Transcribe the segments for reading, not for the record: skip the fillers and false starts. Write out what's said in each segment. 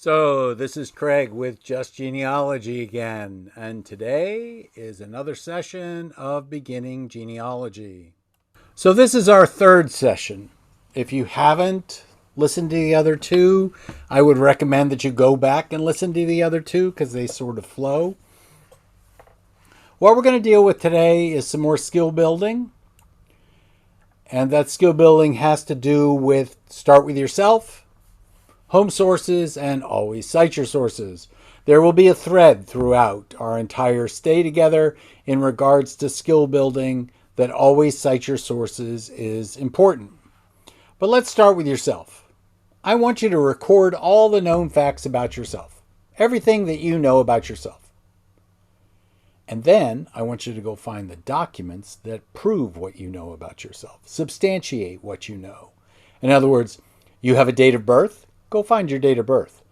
So, this is Craig with Just Genealogy again, and today is another session of beginning genealogy. So, this is our third session. If you haven't listened to the other two, I would recommend that you go back and listen to the other two because they sort of flow. What we're going to deal with today is some more skill building, and that skill building has to do with start with yourself, home sources, and always cite your sources. There will be a thread throughout our entire stay together in regards to skill building that always cite your sources is important. But let's start with yourself. I want you to record all the known facts about yourself, everything that you know about yourself. And then I want you to go find the documents that prove what you know about yourself, substantiate what you know. In other words, you have a date of birth. Go find your date of birth.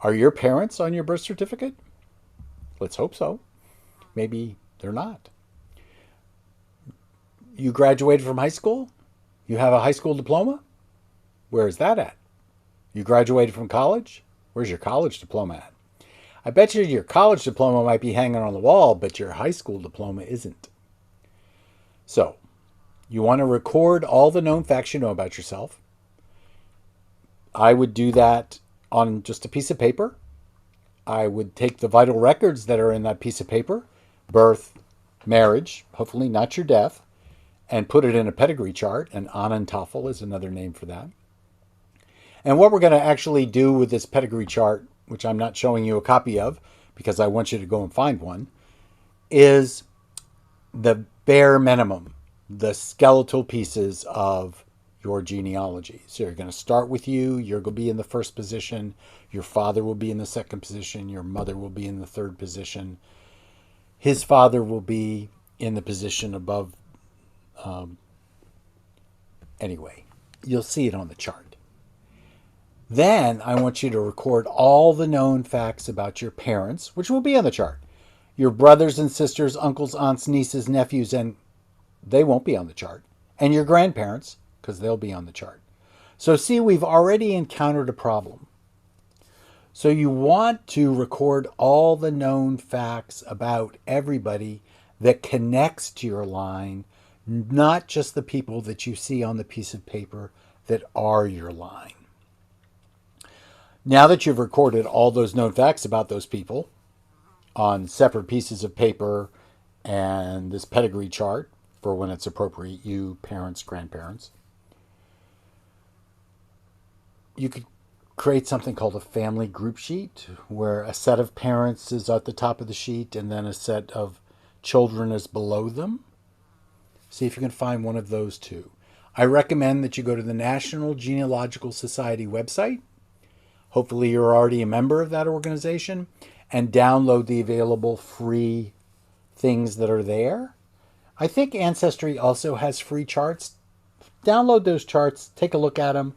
Are your parents on your birth certificate? Let's hope so. Maybe they're not. You graduated from high school? You have a high school diploma? Where is that at? You graduated from college? Where's your college diploma at? I bet you your college diploma might be hanging on the wall, but your high school diploma isn't. So, you want to record all the known facts you know about yourself. I would do that on just a piece of paper. I would take the vital records that are in that piece of paper, birth, marriage, hopefully not your death, and put it in a pedigree chart. An Anantafel is another name for that. And what we're going to actually do with this pedigree chart, which I'm not showing you a copy of because I want you to go and find one, is the bare minimum, the skeletal pieces of your genealogy. So you're going to start with you. You're going to be in the first position. Your father will be in the second position. Your mother will be in the third position. His father will be in the position above. Anyway, you'll see it on the chart. Then I want you to record all the known facts about your parents, which will be on the chart. Your brothers and sisters, uncles, aunts, nieces, nephews, and they won't be on the chart. And your grandparents, because they'll be on the chart. So see, we've already encountered a problem. So you want to record all the known facts about everybody that connects to your line, not just the people that you see on the piece of paper that are your line. Now that you've recorded all those known facts about those people on separate pieces of paper and this pedigree chart for when it's appropriate, you, parents, grandparents, you could create something called a family group sheet where a set of parents is at the top of the sheet and then a set of children is below them. See if you can find one of those two. I recommend that you go to the National Genealogical Society website. Hopefully you're already a member of that organization and download the available free things that are there. I think Ancestry also has free charts. Download those charts, take a look at them.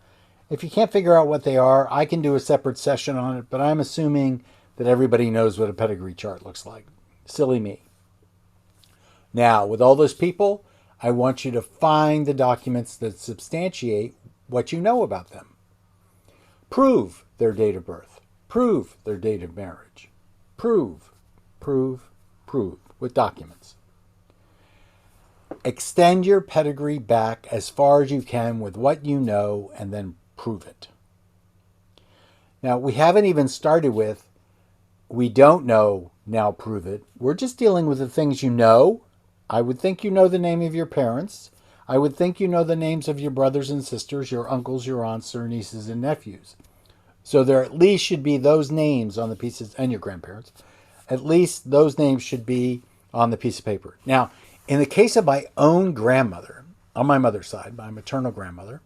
If you can't figure out what they are, I can do a separate session on it, but I'm assuming that everybody knows what a pedigree chart looks like. Silly me. Now, with all those people, I want you to find the documents that substantiate what you know about them. Prove their date of birth. Prove their date of marriage. Prove with documents. Extend your pedigree back as far as you can with what you know and then prove it. Now, we haven't even started with we don't know, now prove it. We're just dealing with the things you know. I would think you know the name of your parents. I would think you know the names of your brothers and sisters, your uncles, your aunts, or nieces and nephews. So there at least should be those names on the pieces, and your grandparents. At least those names should be on the piece of paper. Now, in the case of my own grandmother, on my mother's side, my maternal grandmother,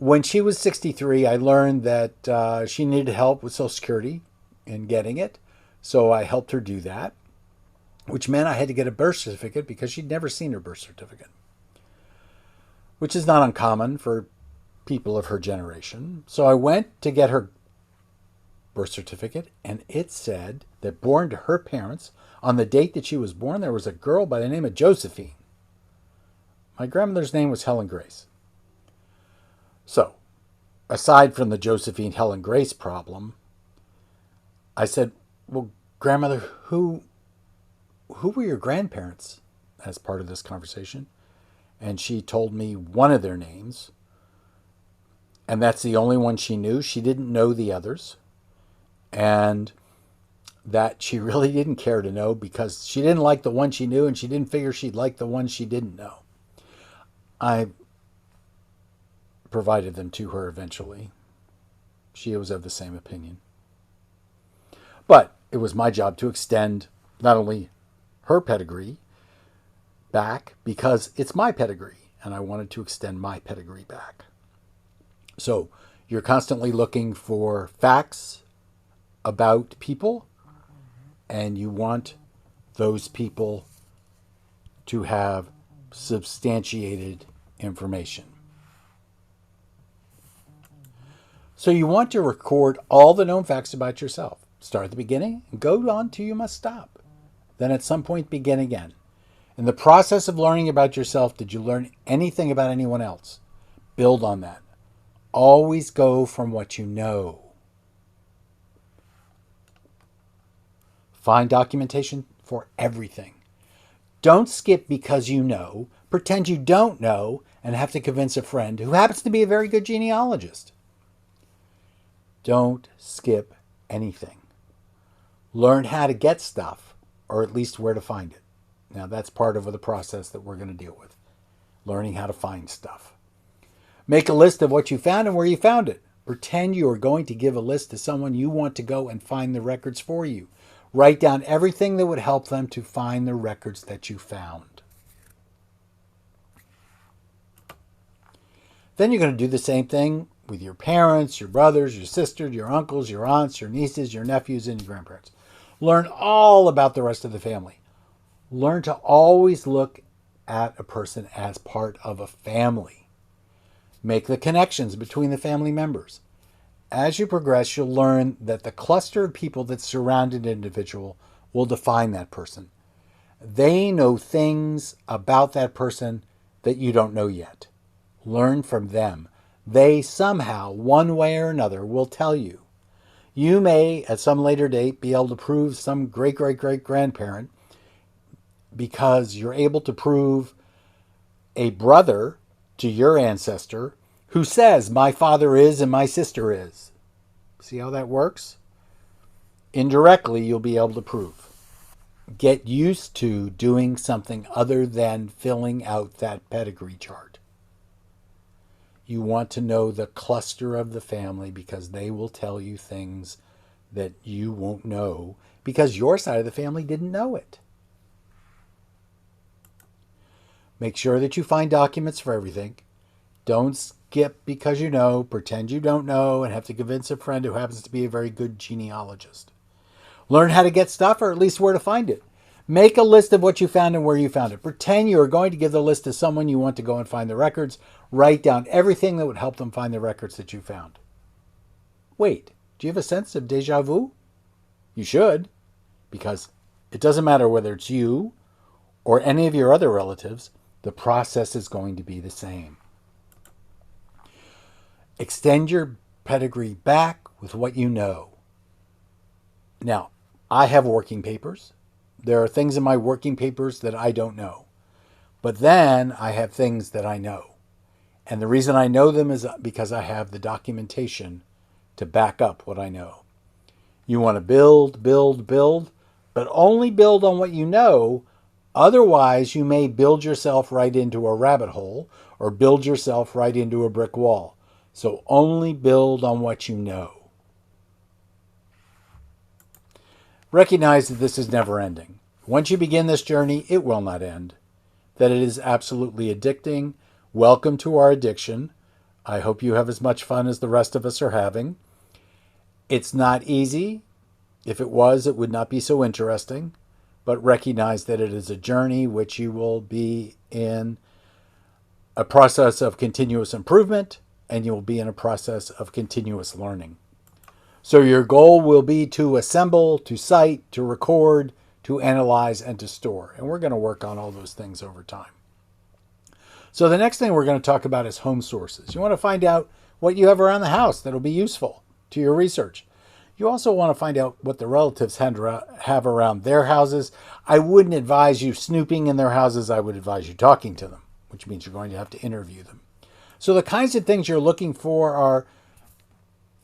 when she was 63, I learned that she needed help with Social Security and getting it. So I helped her do that, which meant I had to get a birth certificate because she'd never seen her birth certificate, which is not uncommon for people of her generation. So I went to get her birth certificate, and it said that born to her parents, on the date that she was born, there was a girl by the name of Josephine. My grandmother's name was Helen Grace. So aside from the Josephine Helen Grace problem, I said, well, grandmother, who were your grandparents as part of this conversation? And she told me one of their names. And that's the only one she knew. She didn't know the others. And that she really didn't care to know because she didn't like the one she knew and she didn't figure she'd like the one she didn't know. I provided them to her eventually. She was of the same opinion. But it was my job to extend not only her pedigree back, because it's my pedigree, and I wanted to extend my pedigree back. So you're constantly looking for facts about people, and you want those people to have substantiated information. So you want to record all the known facts about yourself. Start at the beginning and go on till you must stop. Then at some point begin again. In the process of learning about yourself, did you learn anything about anyone else? Build on that. Always go from what you know. Find documentation for everything. Don't skip because you know. Pretend you don't know and have to convince a friend who happens to be a very good genealogist. Don't skip anything. Learn how to get stuff, or at least where to find it. Now, that's part of the process that we're going to deal with. Learning how to find stuff. Make a list of what you found and where you found it. Pretend you are going to give a list to someone you want to go and find the records for you. Write down everything that would help them to find the records that you found. Then you're going to do the same thing with your parents, your brothers, your sisters, your uncles, your aunts, your nieces, your nephews, and your grandparents. Learn all about the rest of the family. Learn to always look at a person as part of a family. Make the connections between the family members. As you progress, you'll learn that the cluster of people that surround an individual will define that person. They know things about that person that you don't know yet. Learn from them. They somehow, one way or another, will tell you. You may, at some later date, be able to prove some great-great-great-grandparent because you're able to prove a brother to your ancestor who says, my father is and my sister is. See how that works? Indirectly, you'll be able to prove. Get used to doing something other than filling out that pedigree chart. You want to know the cluster of the family because they will tell you things that you won't know because your side of the family didn't know it. Make sure that you find documents for everything. Don't skip because you know, pretend you don't know, and have to convince a friend who happens to be a very good genealogist. Learn how to get stuff, or at least where to find it. Make a list of what you found and where you found it. Pretend you are going to give the list to someone you want to go and find the records. Write down everything that would help them find the records that you found. Wait, do you have a sense of déjà vu? You should, because it doesn't matter whether it's you or any of your other relatives, the process is going to be the same. Extend your pedigree back with what you know. Now, I have working papers. There are things in my working papers that I don't know. But then I have things that I know. And the reason I know them is because I have the documentation to back up what I know. You want to build, but only build on what you know. Otherwise, you may build yourself right into a rabbit hole or build yourself right into a brick wall. So only build on what you know. Recognize that this is never ending. Once you begin this journey, it will not end. That it is absolutely addicting. Welcome to our addiction. I hope you have as much fun as the rest of us are having. It's not easy. If it was, it would not be so interesting. But recognize that it is a journey which you will be in a process of continuous improvement, and you will be in a process of continuous learning. So your goal will be to assemble, to cite, to record, to analyze, and to store. And we're going to work on all those things over time. So the next thing we're going to talk about is home sources. You want to find out what you have around the house that'll be useful to your research. You also want to find out what the relatives have around their houses. I wouldn't advise you snooping in their houses. I would advise you talking to them, which means you're going to have to interview them. So the kinds of things you're looking for are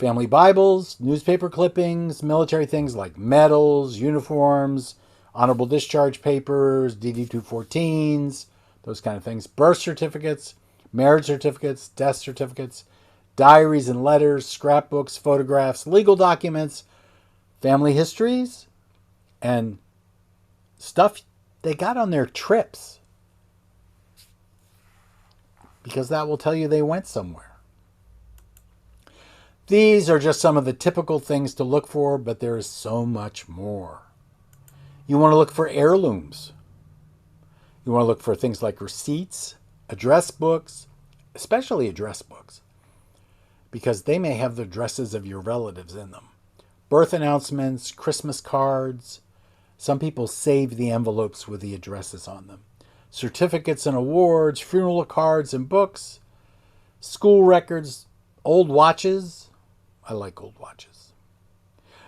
family Bibles, newspaper clippings, military things like medals, uniforms, honorable discharge papers, DD-214s, those kind of things, birth certificates, marriage certificates, death certificates, diaries and letters, scrapbooks, photographs, legal documents, family histories, and stuff they got on their trips, because that will tell you they went somewhere. These are just some of the typical things to look for, but there is so much more. You want to look for heirlooms. You want to look for things like receipts, address books, especially address books, because they may have the addresses of your relatives in them. Birth announcements, Christmas cards. Some people save the envelopes with the addresses on them. Certificates and awards, funeral cards and books, school records, old watches. I like old watches.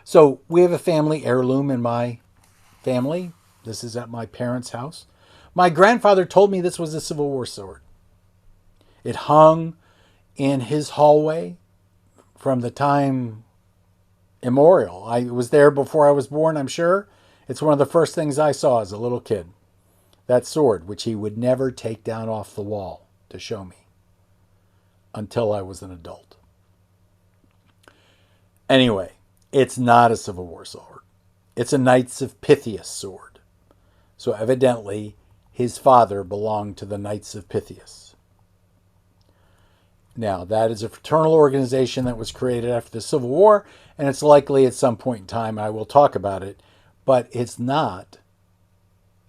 So we have a family heirloom in my family. This is at my parents' house. My grandfather told me this was a Civil War sword. It hung in his hallway from the time immemorial. I was there before I was born, I'm sure. It's one of the first things I saw as a little kid. That sword, which he would never take down off the wall to show me until I was an adult. Anyway, it's not a Civil War sword. It's a Knights of Pythias sword. So evidently, his father belonged to the Knights of Pythias. Now, that is a fraternal organization that was created after the Civil War, and it's likely at some point in time I will talk about it, but it's not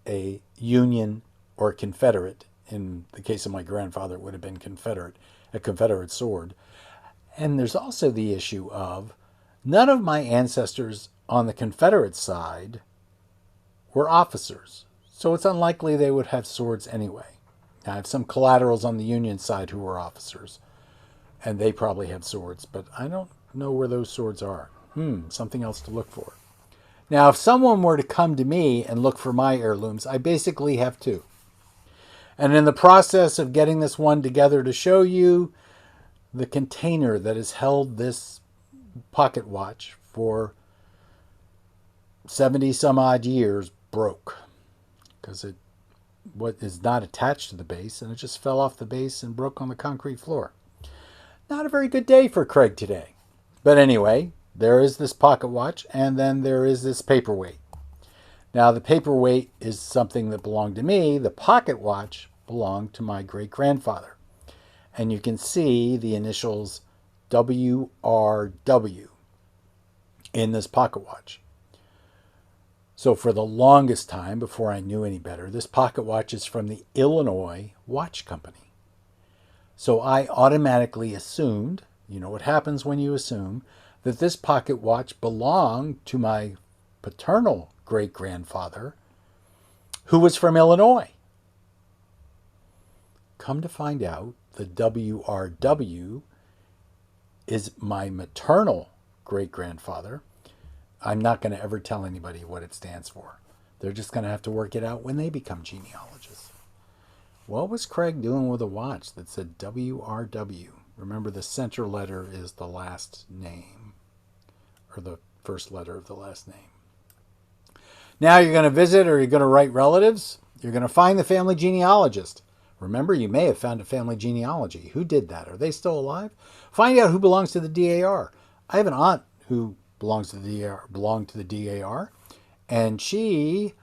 a Union or a Confederate. In the case of my grandfather, it would have been a Confederate sword. And there's also the issue of none of my ancestors on the Confederate side were officers, so it's unlikely they would have swords anyway. Now, I have some collaterals on the Union side who were officers, and they probably have swords, but I don't know where those swords are. Something else to look for. Now, if someone were to come to me and look for my heirlooms, I basically have two. And in the process of getting this one together to show you, the container that has held this pocket watch for 70 some odd years broke, because it is not attached to the base, and it just fell off the base and broke on the concrete floor. Not a very good day for Craig today. But anyway, there is this pocket watch, and then there is this paperweight. Now, the paperweight is something that belonged to me. The pocket watch belonged to my great-grandfather. And you can see the initials WRW in this pocket watch. So for the longest time, before I knew any better, this pocket watch is from the Illinois Watch Company. So I automatically assumed, you know what happens when you assume, that this pocket watch belonged to my paternal great-grandfather, who was from Illinois. Come to find out, the WRW is my maternal great-grandfather. I'm not going to ever tell anybody what it stands for. They're just going to have to work it out when they become genealogists. What was Craig doing with a watch that said WRW? Remember, the center letter is the last name, or the first letter of the last name. Now you're going to visit, or you're going to write relatives. You're going to find the family genealogist. Remember, you may have found a family genealogy. Who did that? Are they still alive? Find out who belongs to the DAR. I have an aunt who belonged to the DAR, and she,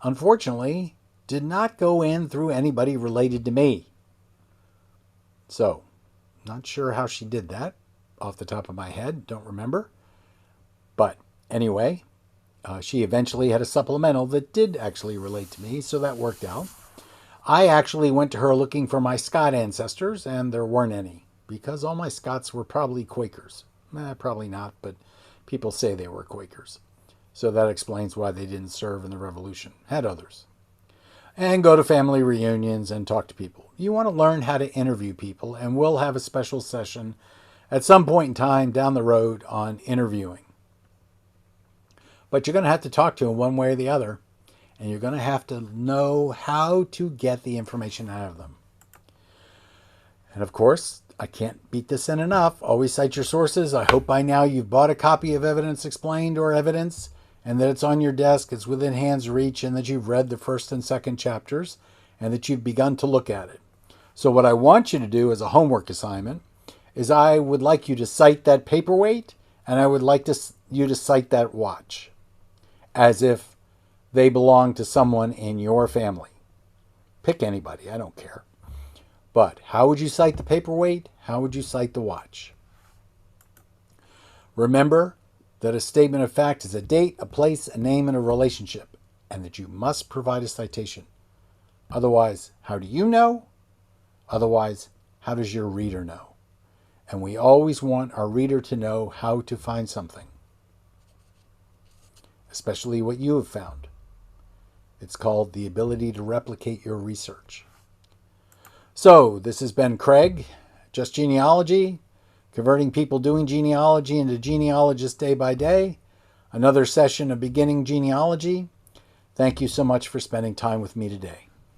unfortunately, did not go in through anybody related to me. So, not sure how she did that off the top of my head. Don't remember. But anyway, she eventually had a supplemental that did actually relate to me, so that worked out. I actually went to her looking for my Scot ancestors, and there weren't any, because all my Scots were probably Quakers. Probably not, but people say they were Quakers. So that explains why they didn't serve in the Revolution. Had others. And go to family reunions and talk to people. You want to learn how to interview people, and we'll have a special session at some point in time down the road on interviewing. But you're going to have to talk to them one way or the other, and you're going to have to know how to get the information out of them. And of course, I can't beat this in enough. Always cite your sources. I hope by now you've bought a copy of Evidence Explained or Evidence, and that it's on your desk, it's within hand's reach, and that you've read the first and second chapters, and that you've begun to look at it. So what I want you to do as a homework assignment is I would like you to cite that paperweight, and I would like you to cite that watch as if they belong to someone in your family. Pick anybody, I don't care. But how would you cite the paperweight? How would you cite the watch? Remember that a statement of fact is a date, a place, a name, and a relationship, and that you must provide a citation. Otherwise, how do you know? Otherwise, how does your reader know? And we always want our reader to know how to find something, especially what you have found. It's called the ability to replicate your research. So, this has been Craig, Just Genealogy, converting people doing genealogy into genealogists day by day. Another session of beginning genealogy. Thank you so much for spending time with me today.